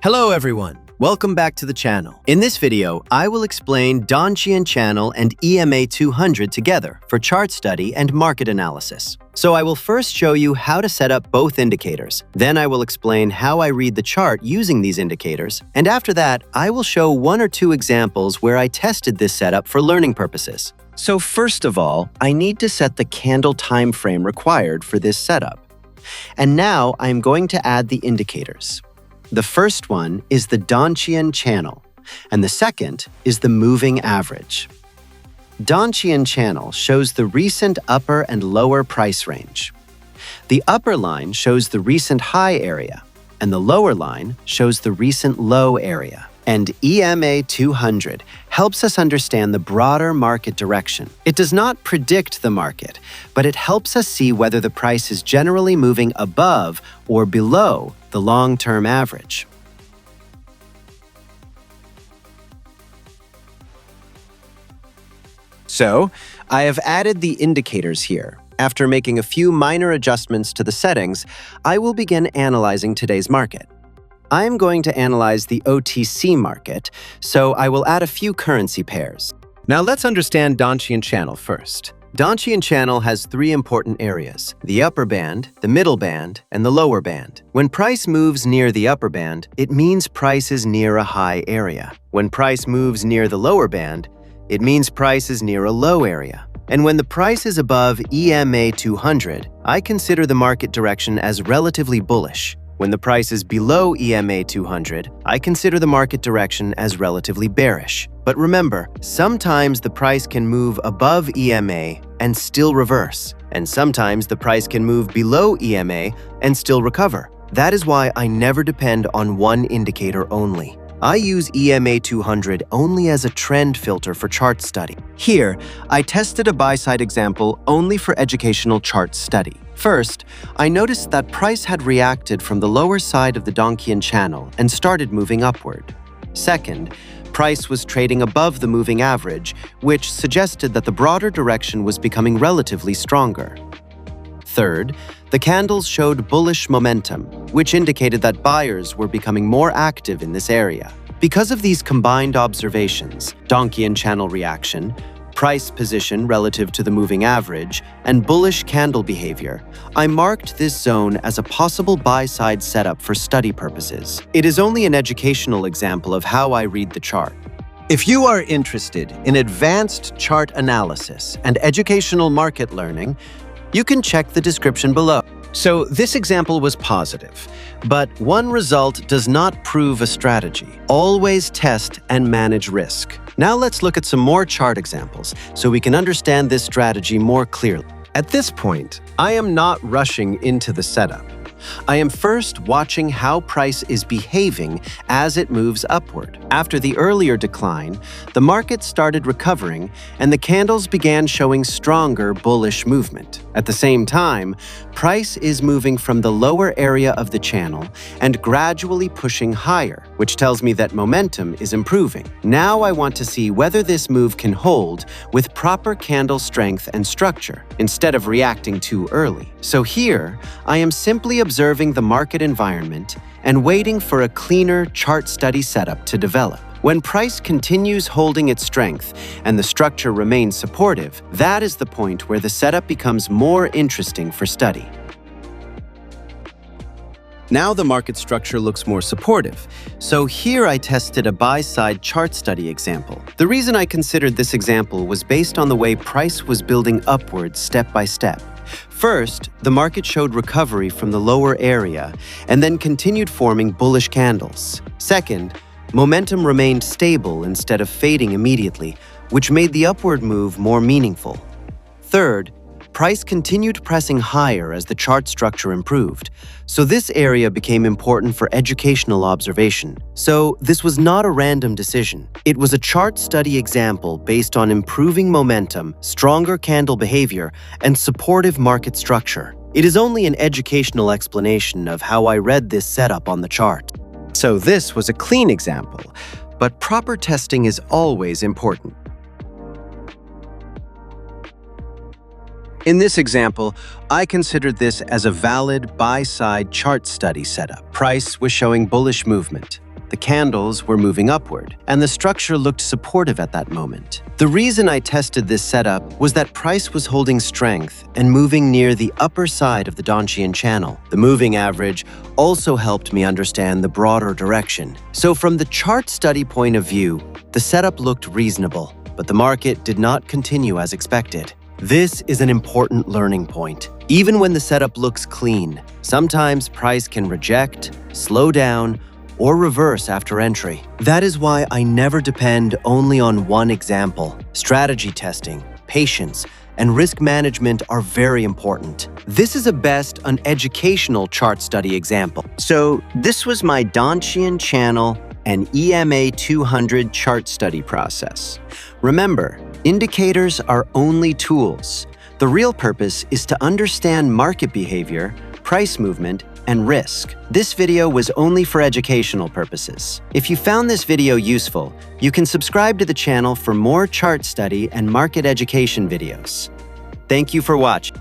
Hello everyone, welcome back to the channel. In this video, I will explain Donchian Channel and EMA 200 together for chart study and market analysis. So I will first show you how to set up both indicators. Then I will explain how I read the chart using these indicators. And after that, I will show one or two examples where I tested this setup for learning purposes. So first of all, I need to set the candle time frame required for this setup. And now I'm going to add the indicators. The first one is the Donchian Channel, and the second is the moving average. Donchian Channel shows the recent upper and lower price range. The upper line shows the recent high area, and the lower line shows the recent low area. And EMA 200 helps us understand the broader market direction. It does not predict the market, but it helps us see whether the price is generally moving above or below the long-term average. So, I have added the indicators here. After making a few minor adjustments to the settings, I will begin analyzing today's market. I am going to analyze the OTC market, so I will add a few currency pairs. Now let's understand Donchian Channel first. Donchian Channel has three important areas: the upper band, the middle band, and the lower band. When price moves near the upper band, it means price is near a high area. When price moves near the lower band, it means price is near a low area. And when the price is above EMA 200, I consider the market direction as relatively bullish. When the price is below EMA 200, I consider the market direction as relatively bearish. But remember, sometimes the price can move above EMA and still reverse, and sometimes the price can move below EMA and still recover. That is why I never depend on one indicator only. I use EMA 200 only as a trend filter for chart study. Here, I tested a buy-side example only for educational chart study. First, I noticed that price had reacted from the lower side of the Donchian Channel and started moving upward. Second, price was trading above the moving average, which suggested that the broader direction was becoming relatively stronger. Third, the candles showed bullish momentum, which indicated that buyers were becoming more active in this area. Because of these combined observations, Donchian Channel reaction, price position relative to the moving average, and bullish candle behavior, I marked this zone as a possible buy-side setup for study purposes. It is only an educational example of how I read the chart. If you are interested in advanced chart analysis and educational market learning, you can check the description below. So this example was positive, but one result does not prove a strategy. Always test and manage risk. Now let's look at some more chart examples so we can understand this strategy more clearly. At this point, I am not rushing into the setup. I am first watching how price is behaving as it moves upward. After the earlier decline, the market started recovering and the candles began showing stronger bullish movement. At the same time, price is moving from the lower area of the channel and gradually pushing higher, which tells me that momentum is improving. Now I want to see whether this move can hold with proper candle strength and structure, instead of reacting too early. So here, I am simply observing the market environment and waiting for a cleaner chart study setup to develop. When price continues holding its strength and the structure remains supportive, that is the point where the setup becomes more interesting for study. Now the market structure looks more supportive, so here I tested a buy-side chart study example. The reason I considered this example was based on the way price was building upwards step by step. First, the market showed recovery from the lower area and then continued forming bullish candles. Second, momentum remained stable instead of fading immediately, which made the upward move more meaningful. Third, price continued pressing higher as the chart structure improved, so this area became important for educational observation. So this was not a random decision. It was a chart study example based on improving momentum, stronger candle behavior, and supportive market structure. It is only an educational explanation of how I read this setup on the chart. So this was a clean example, but proper testing is always important. In this example, I considered this as a valid buy-side chart study setup. Price was showing bullish movement. The candles were moving upward, and the structure looked supportive at that moment. The reason I tested this setup was that price was holding strength and moving near the upper side of the Donchian Channel. The moving average also helped me understand the broader direction. So from the chart study point of view, the setup looked reasonable, but the market did not continue as expected. This is an important learning point. Even when the setup looks clean, sometimes price can reject, slow down, or reverse after entry. That is why I never depend only on one example. Strategy testing, patience, and risk management are very important. This is an educational chart study example. So this was my Donchian Channel and EMA 200 chart study process. Remember, indicators are only tools. The real purpose is to understand market behavior, price movement, and risk. This video was only for educational purposes. If you found this video useful, you can subscribe to the channel for more chart study and market education videos. Thank you for watching.